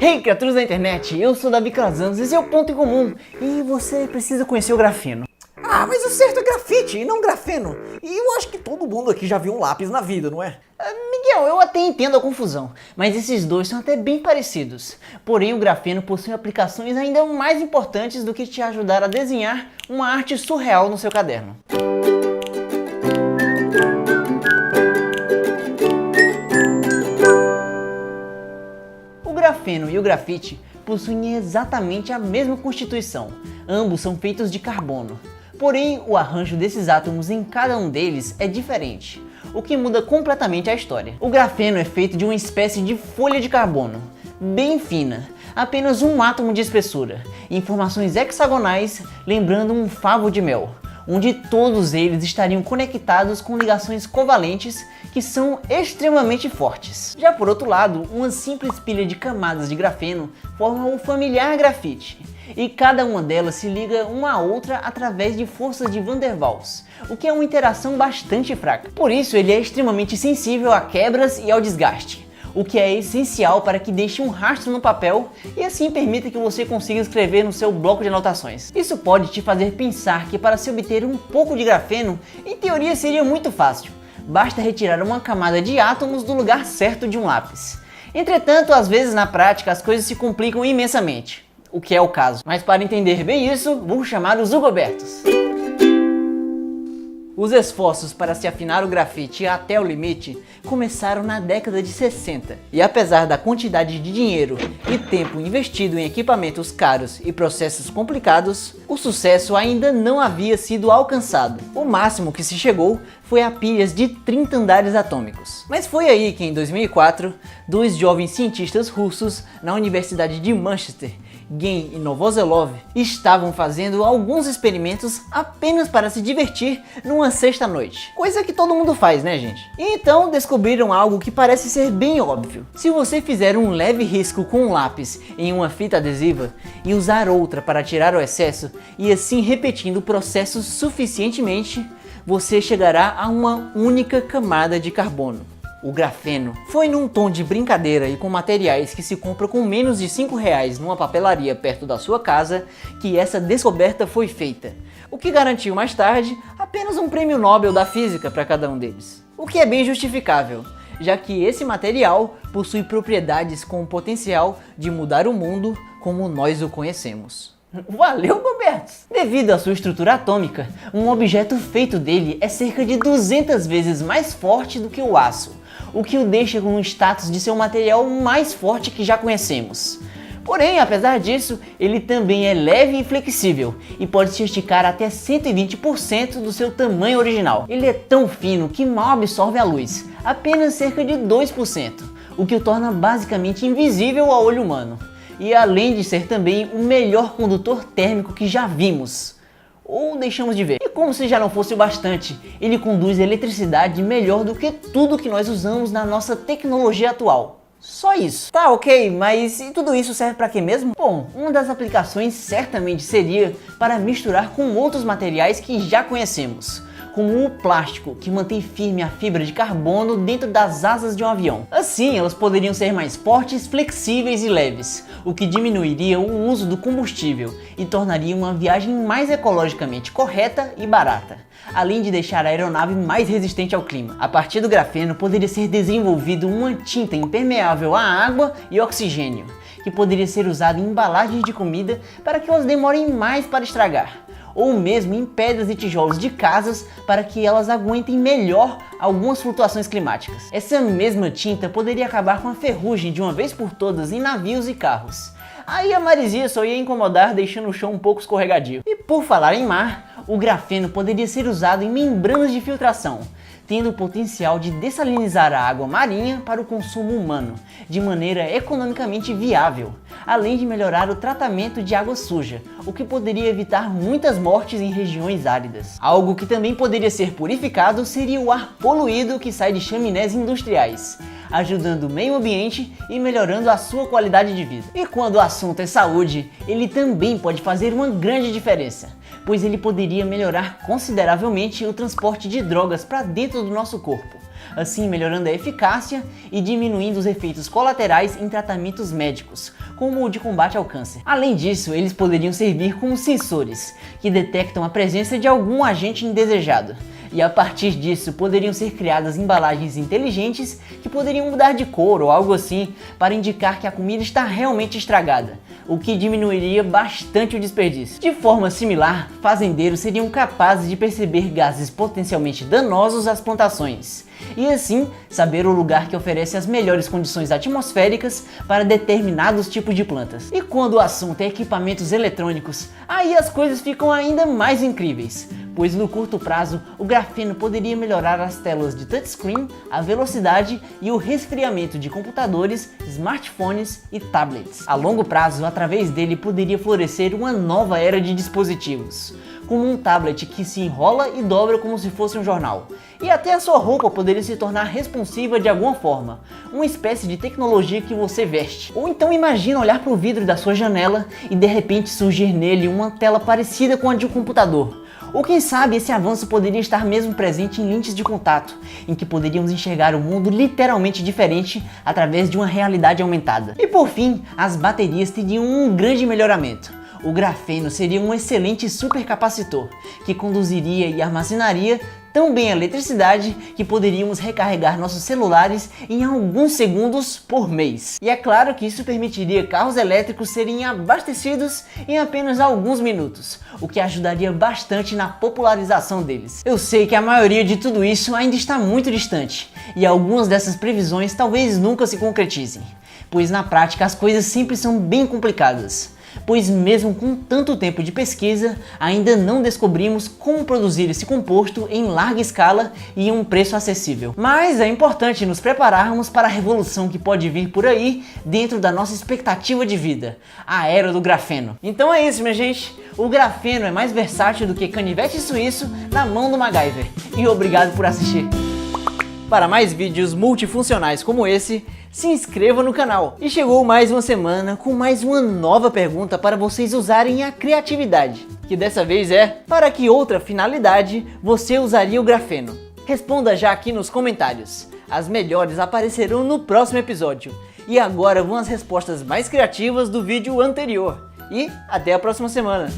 Hey, criaturas da internet, eu sou Davi Calazans, esse é o Ponto em Comum e você precisa conhecer o grafeno. Ah, mas o certo é grafite e não grafeno. E eu acho que todo mundo aqui já viu um lápis na vida, não é? Miguel, eu até entendo a confusão, mas esses dois são até bem parecidos. Porém, o grafeno possui aplicações ainda mais importantes do que te ajudar a desenhar uma arte surreal no seu caderno. O grafeno e o grafite possuem exatamente a mesma constituição. Ambos são feitos de carbono. Porém, o arranjo desses átomos em cada um deles é diferente, o que muda completamente a história. O grafeno é feito de uma espécie de folha de carbono, bem fina, apenas um átomo de espessura, em formações hexagonais, lembrando um favo de mel, onde todos eles estariam conectados com ligações covalentes que são extremamente fortes. Já por outro lado, uma simples pilha de camadas de grafeno forma o familiar grafite, e cada uma delas se liga uma à outra através de forças de Van der Waals, o que é uma interação bastante fraca. Por isso ele é extremamente sensível a quebras e ao desgaste, o que é essencial para que deixe um rastro no papel e assim permita que você consiga escrever no seu bloco de anotações. Isso pode te fazer pensar que para se obter um pouco de grafeno, em teoria seria muito fácil. Basta retirar uma camada de átomos do lugar certo de um lápis. Entretanto, às vezes na prática as coisas se complicam imensamente, o que é o caso. Mas para entender bem isso, vou chamar os Hugobertos. Os esforços para se afinar o grafite até o limite começaram na década de 60, e apesar da quantidade de dinheiro e tempo investido em equipamentos caros e processos complicados, o sucesso ainda não havia sido alcançado. O máximo que se chegou foi a pilhas de 30 andares atômicos. Mas foi aí que em 2004, dois jovens cientistas russos na Universidade de Manchester, Gen e Novoselov, estavam fazendo alguns experimentos apenas para se divertir numa sexta-noite. Coisa que todo mundo faz, né, gente? E então descobriram algo que parece ser bem óbvio. Se você fizer um leve risco com um lápis em uma fita adesiva e usar outra para tirar o excesso, e assim repetindo o processo suficientemente, você chegará a uma única camada de carbono, o grafeno. Foi num tom de brincadeira e com materiais que se compra com menos de R$5 numa papelaria perto da sua casa que essa descoberta foi feita, o que garantiu mais tarde apenas um prêmio Nobel da Física para cada um deles. O que é bem justificável, já que esse material possui propriedades com o potencial de mudar o mundo como nós o conhecemos. Valeu, Hugobertos! Devido à sua estrutura atômica, um objeto feito dele é cerca de 200 vezes mais forte do que o aço, o que o deixa com o status de ser o material mais forte que já conhecemos. Porém, apesar disso, ele também é leve e flexível e pode se esticar até 120% do seu tamanho original. Ele é tão fino que mal absorve a luz, apenas cerca de 2%, o que o torna basicamente invisível ao olho humano. E além de ser também o melhor condutor térmico que já vimos, ou deixamos de ver. E como se já não fosse o bastante, ele conduz eletricidade melhor do que tudo que nós usamos na nossa tecnologia atual. Só isso. Tá, ok, mas e tudo isso serve para quê mesmo? Bom, uma das aplicações certamente seria para misturar com outros materiais que já conhecemos, como o plástico, que mantém firme a fibra de carbono dentro das asas de um avião. Assim, elas poderiam ser mais fortes, flexíveis e leves, o que diminuiria o uso do combustível e tornaria uma viagem mais ecologicamente correta e barata, além de deixar a aeronave mais resistente ao clima. A partir do grafeno poderia ser desenvolvido uma tinta impermeável à água e oxigênio, que poderia ser usada em embalagens de comida para que elas demorem mais para estragar, ou mesmo em pedras e tijolos de casas para que elas aguentem melhor algumas flutuações climáticas. Essa mesma tinta poderia acabar com a ferrugem de uma vez por todas em navios e carros. Aí a maresia só ia incomodar, deixando o chão um pouco escorregadio. E por falar em mar, o grafeno poderia ser usado em membranas de filtração, tendo o potencial de dessalinizar a água marinha para o consumo humano, de maneira economicamente viável, além de melhorar o tratamento de água suja, o que poderia evitar muitas mortes em regiões áridas. Algo que também poderia ser purificado seria o ar poluído que sai de chaminés industriais, ajudando o meio ambiente e melhorando a sua qualidade de vida. E quando o assunto é saúde, ele também pode fazer uma grande diferença, pois ele poderia melhorar consideravelmente o transporte de drogas para dentro do nosso corpo, assim melhorando a eficácia e diminuindo os efeitos colaterais em tratamentos médicos, como o de combate ao câncer. Além disso, eles poderiam servir como sensores, que detectam a presença de algum agente indesejado. E a partir disso poderiam ser criadas embalagens inteligentes que poderiam mudar de cor ou algo assim para indicar que a comida está realmente estragada, o que diminuiria bastante o desperdício. De forma similar, fazendeiros seriam capazes de perceber gases potencialmente danosos às plantações e assim saber o lugar que oferece as melhores condições atmosféricas para determinados tipos de plantas. E quando o assunto é equipamentos eletrônicos, aí as coisas ficam ainda mais incríveis, pois no curto prazo o grafeno poderia melhorar as telas de touchscreen, a velocidade e o resfriamento de computadores, smartphones e tablets. A longo prazo, através dele poderia florescer uma nova era de dispositivos, como um tablet que se enrola e dobra como se fosse um jornal. E até a sua roupa poderia se tornar responsiva de alguma forma, uma espécie de tecnologia que você veste. Ou então imagina olhar para o vidro da sua janela e de repente surgir nele uma tela parecida com a de um computador. Ou quem sabe esse avanço poderia estar mesmo presente em lentes de contato, em que poderíamos enxergar o mundo literalmente diferente através de uma realidade aumentada. E por fim, as baterias teriam um grande melhoramento. O grafeno seria um excelente supercapacitor, que conduziria e armazenaria tão bem a eletricidade que poderíamos recarregar nossos celulares em alguns segundos por mês. E é claro que isso permitiria carros elétricos serem abastecidos em apenas alguns minutos, o que ajudaria bastante na popularização deles. Eu sei que a maioria de tudo isso ainda está muito distante, e algumas dessas previsões talvez nunca se concretizem, pois na prática as coisas sempre são bem complicadas. Pois mesmo com tanto tempo de pesquisa, ainda não descobrimos como produzir esse composto em larga escala e em um preço acessível. Mas é importante nos prepararmos para a revolução que pode vir por aí dentro da nossa expectativa de vida, a era do grafeno. Então é isso, minha gente. O grafeno é mais versátil do que canivete suíço na mão do MacGyver. E obrigado por assistir. Para mais vídeos multifuncionais como esse, se inscreva no canal. E chegou mais uma semana com mais uma nova pergunta para vocês usarem a criatividade, que dessa vez é: para que outra finalidade você usaria o grafeno? Responda já aqui nos comentários. As melhores aparecerão no próximo episódio. E agora vão as respostas mais criativas do vídeo anterior. E até a próxima semana.